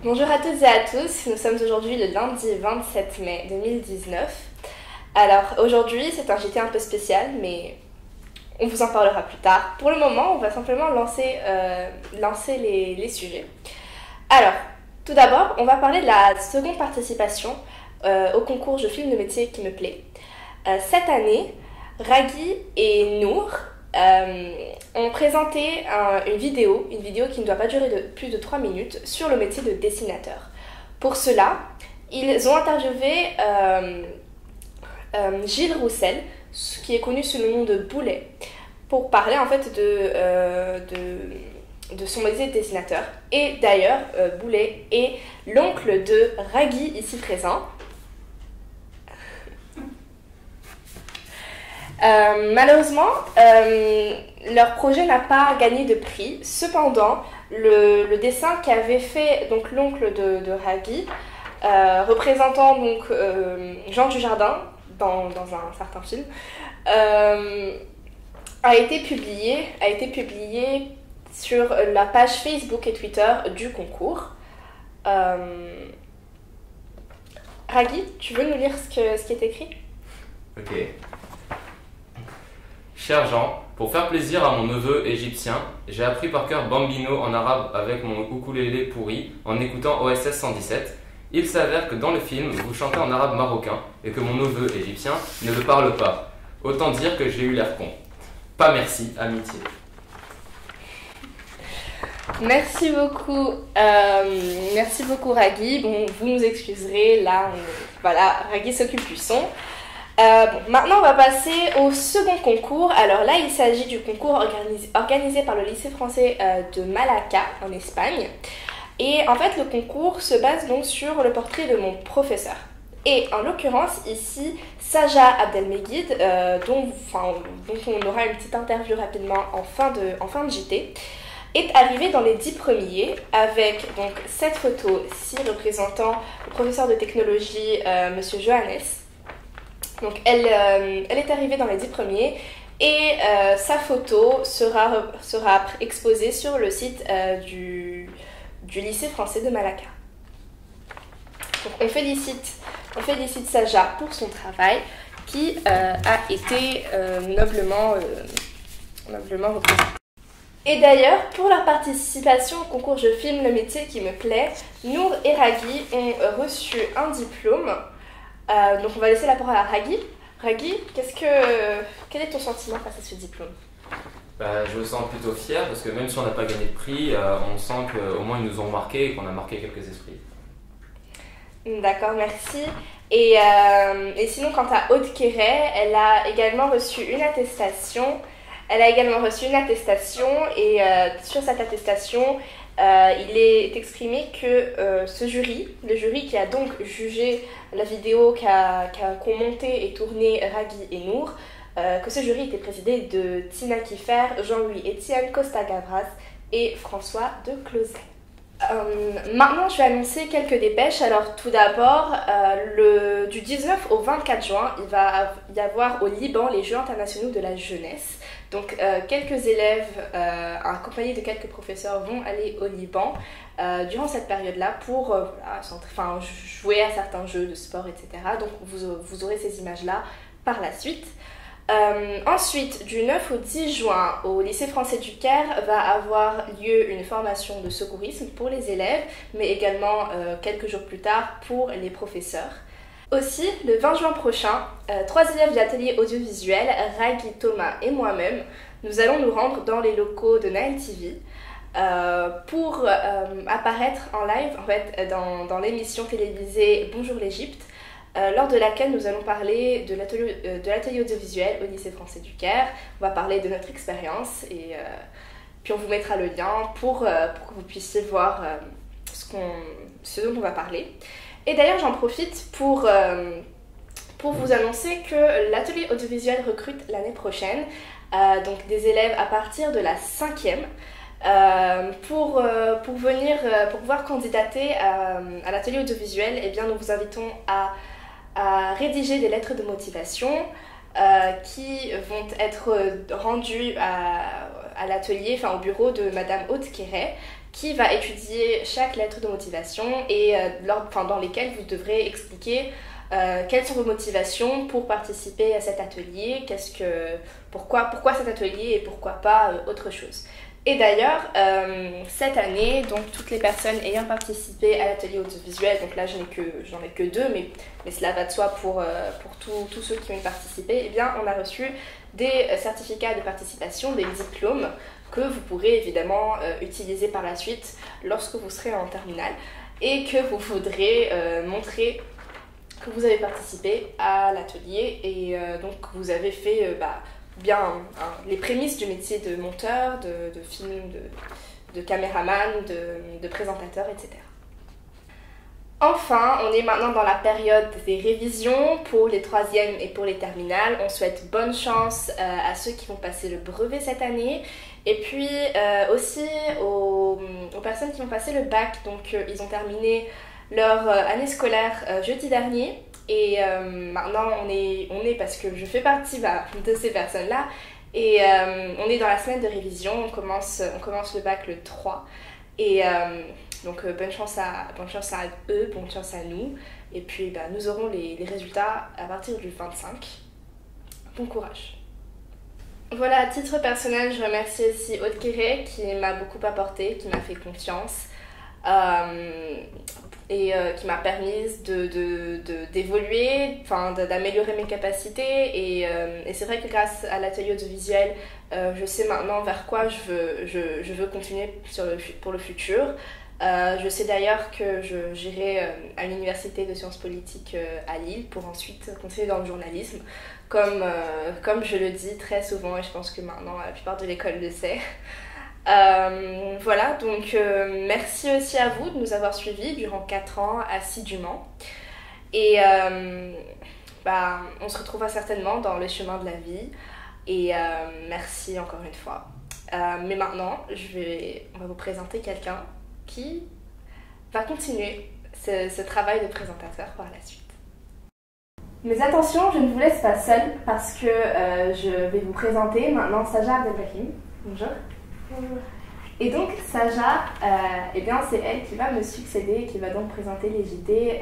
Bonjour à toutes et à tous, nous sommes aujourd'hui le lundi 27 mai 2019. Alors aujourd'hui c'est un JT un peu spécial mais on vous en parlera plus tard. Pour le moment on va simplement lancer les sujets. Alors tout d'abord on va parler de la seconde participation au concours Je filme le métier qui me plaît. Cette année Ragui et Nour ont présenté une vidéo qui ne doit pas durer plus de 3 minutes sur le métier de dessinateur. Pour cela, ils ont interviewé Gilles Roussel, qui est connu sous le nom de Boulet, pour parler en fait de son métier de dessinateur. Et d'ailleurs, Boulet est l'oncle de Ragui ici présent. Malheureusement, leur projet n'a pas gagné de prix. Cependant, le dessin qu'avait fait donc l'oncle de Ragui, représentant donc Jean Dujardin dans un certain film, a été publié sur la page Facebook et Twitter du concours. Ragui, tu veux nous lire ce qui est écrit ? Ok. Cher Jean, pour faire plaisir à mon neveu égyptien, j'ai appris par cœur Bambino en arabe avec mon ukulélé pourri en écoutant OSS 117. Il s'avère que dans le film, vous chantez en arabe marocain et que mon neveu égyptien ne le parle pas. Autant dire que j'ai eu l'air con. Pas merci, amitié. Merci beaucoup Ragui. Bon, vous nous excuserez, là, voilà, Ragui s'occupe du son. Maintenant on va passer au second concours. Alors là il s'agit du concours organisé par le lycée français de Malacca en Espagne. Et en fait le concours se base donc sur le portrait de mon professeur. Et en l'occurrence ici Saja Abdelmegid, dont on aura une petite interview rapidement en fin de JT, est arrivée dans les 10 premiers avec donc cette photo-ci représentant le professeur de technologie Monsieur Johannes. Donc elle est arrivée dans les 10 premiers et sa photo sera exposée sur le site du lycée français de Malacca. Donc on félicite Saja pour son travail qui a été noblement représenté. Et d'ailleurs, pour leur participation au concours Je filme le métier qui me plaît, Nour et Ragui ont reçu un diplôme. Donc on va laisser la parole à Ragui. Ragui, quel est ton sentiment face à ce diplôme ? Je me sens plutôt fier parce que même si on n'a pas gagné de prix, on sent qu'au moins ils nous ont marqué et qu'on a marqué quelques esprits. D'accord, merci. Et sinon, quant à Aude Quéret, elle a également reçu une attestation. Et sur cette attestation, il est exprimé que le jury qui a donc jugé la vidéo qu'ont monté et tourné Ragui et Nour, que ce jury était présidé de Tina Kiffer, Jean-Louis Etienne, Costa Gavras et François de Closet. Maintenant, je vais annoncer quelques dépêches. Alors, tout d'abord, du 19 au 24 juin, il va y avoir au Liban les Jeux internationaux de la jeunesse. Donc, quelques élèves, accompagnés de quelques professeurs, vont aller au Liban durant cette période-là pour jouer à certains jeux de sport, etc. Donc, vous aurez ces images-là par la suite. Ensuite, du 9 au 10 juin, au lycée français du Caire va avoir lieu une formation de secourisme pour les élèves, mais également quelques jours plus tard pour les professeurs. Aussi, le 20 juin prochain, 3 élèves de l'atelier audiovisuel, Ragui, Thomas et moi-même, nous allons nous rendre dans les locaux de Naël TV pour apparaître en live en fait, dans l'émission télévisée Bonjour l'Égypte, lors de laquelle nous allons parler de l'atelier audiovisuel au lycée français du Caire. On va parler de notre expérience et puis on vous mettra le lien pour que vous puissiez voir ce dont on va parler. Et d'ailleurs j'en profite pour vous annoncer que l'atelier audiovisuel recrute l'année prochaine donc des élèves à partir de la 5e pour pouvoir candidater à l'atelier audiovisuel. Eh bien nous vous invitons à rédiger des lettres de motivation qui vont être rendues à l'atelier, au bureau de Madame Aude Quéret, qui va étudier chaque lettre de motivation et dans lesquelles vous devrez expliquer quelles sont vos motivations pour participer à cet atelier, pourquoi cet atelier et pourquoi pas autre chose. Et d'ailleurs, cette année, donc toutes les personnes ayant participé à l'atelier audiovisuel, donc là j'en ai que 2, mais cela va de soi pour tous ceux qui ont participé, eh bien on a reçu des certificats de participation, des diplômes que vous pourrez évidemment utiliser par la suite lorsque vous serez en terminale et que vous voudrez montrer que vous avez participé à l'atelier et donc vous avez fait les prémices du métier de monteur, de film, de caméraman, de présentateur, etc. Enfin, on est maintenant dans la période des révisions pour les 3e et pour les terminales. On souhaite bonne chance à ceux qui vont passer le brevet cette année et puis aussi aux personnes qui vont passer le bac. Donc ils ont terminé leur année scolaire jeudi dernier. Et maintenant on est parce que je fais partie de ces personnes-là et on est dans la semaine de révision, on commence le bac le 3 et donc bonne chance à eux, bonne chance à nous et puis nous aurons les résultats à partir du 25. Bon courage. Voilà, à titre personnel, je remercie aussi Aude Kéré qui m'a beaucoup apporté, qui m'a fait confiance. Et qui m'a permis d'évoluer, d'améliorer mes capacités et c'est vrai que grâce à l'atelier audiovisuel, je sais maintenant vers quoi je veux continuer pour le futur. Je sais d'ailleurs que j'irai à l'université de sciences politiques à Lille pour ensuite continuer dans le journalisme, comme je le dis très souvent et je pense que maintenant la plupart de l'école le sait. Voilà, donc merci aussi à vous de nous avoir suivis durant 4 ans assidûment et on se retrouvera certainement dans les chemins de la vie et merci encore une fois. Mais maintenant, on va vous présenter quelqu'un qui va continuer ce travail de présentateur par la suite. Mais attention, je ne vous laisse pas seule parce que je vais vous présenter maintenant Saja Abdelrahim. Bonjour. Et donc Saja, c'est elle qui va me succéder et qui va donc présenter les JT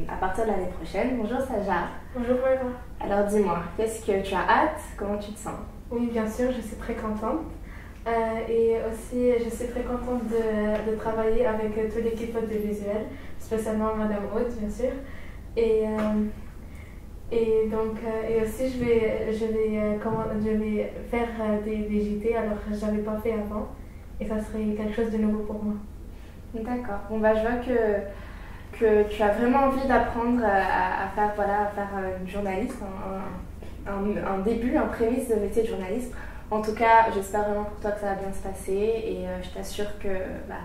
à partir de l'année prochaine. Bonjour Saja. Bonjour Maëva. Alors dis-moi, qu'est-ce que tu as hâte? Comment tu te sens? Oui, bien sûr, je suis très contente. Et aussi, je suis très contente de travailler avec toute l'équipe audiovisuelle, spécialement Madame Aude, bien sûr. Et aussi, je vais faire des JT alors que je n'avais pas fait avant. Et ça serait quelque chose de nouveau pour moi. D'accord. Bon, je vois que tu as vraiment envie d'apprendre à faire une journaliste, un début, un prémisse de métier de journaliste. En tout cas, j'espère vraiment pour toi que ça va bien se passer et je t'assure que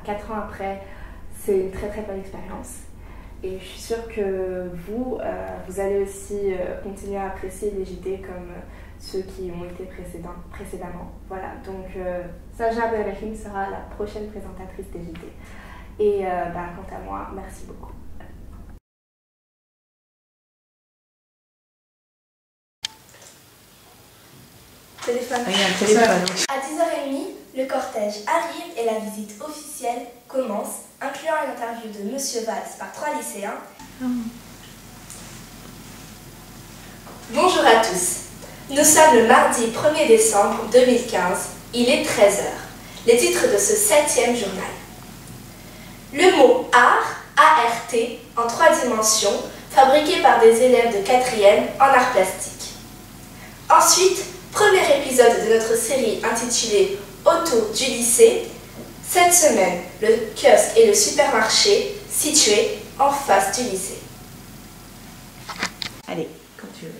4 ans après, c'est une très très bonne expérience. Et je suis sûre que vous allez aussi continuer à apprécier les JT comme ceux qui ont été précédemment. Voilà, donc Saja Abdelrahim sera la prochaine présentatrice des JT. Et quant à moi, merci beaucoup. Téléphone. À 10h30, le cortège arrive et la visite officielle commence, incluant une interview de Monsieur Valls par 3 lycéens. Bonjour à tous. Nous sommes le mardi 1er décembre 2015. Il est 13h. Les titres de ce 7e journal. Le mot art, A-R-T, en 3 dimensions, fabriqué par des élèves de 4e en art plastique. Ensuite, premier épisode de notre série intitulée Autour du lycée. Cette semaine, le kiosque et le supermarché situés en face du lycée. Allez, quand tu veux.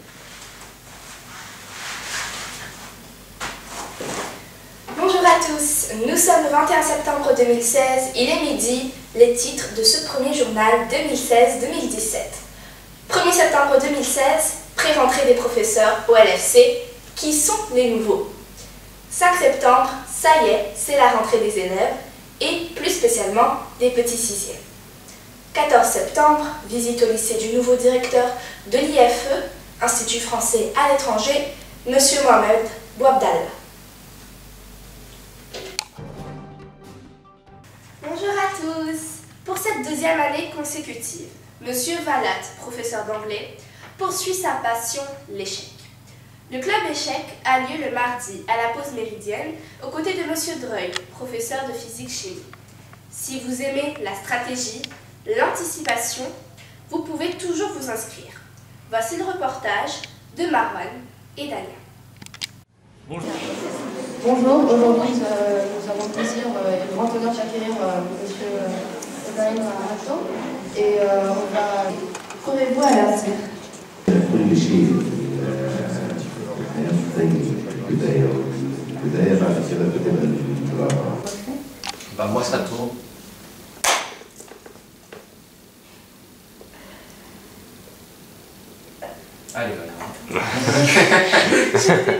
Bonjour à tous, nous sommes le 21 septembre 2016, il est midi, les titres de ce premier journal 2016-2017. 1er septembre 2016, pré-rentrée des professeurs au LFC, qui sont les nouveaux. 5 septembre, ça y est, c'est la rentrée des élèves, et plus spécialement des petits 6e. 14 septembre, visite au lycée du nouveau directeur de l'IFE, Institut français à l'étranger, M. Mohamed Bouabdallah. Bonjour à tous. Pour cette deuxième année consécutive, Monsieur Valat, professeur d'anglais, poursuit sa passion, l'échec. Le club échec a lieu le mardi à la pause méridienne aux côtés de Monsieur Dreuil, professeur de physique-chimie. Si vous aimez la stratégie, l'anticipation, vous pouvez toujours vous inscrire. Voici le reportage de Marwan et Dania. Bonjour, aujourd'hui nous avons le plaisir et le grand honneur d'accueillir M. Ibrahim Hatto et on va prenez-vous à la serre. كل شيء بداية بعد كده بتبقى القراءة. Bah moi ça tourne. Allez, voilà.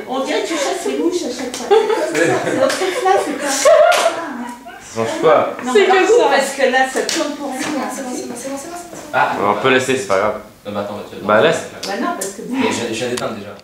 On dirait que tu chasses les mouches à chaque fois. C'est notre là, c'est pas. Ça change quoi? C'est comme ça. Parce que là, ça tourne pour rien. C'est bon. Ah, On peut laisser, c'est pas grave. bah attends, tu vas Bah laisse. Bah non, parce que. Je viens d'éteindre déjà.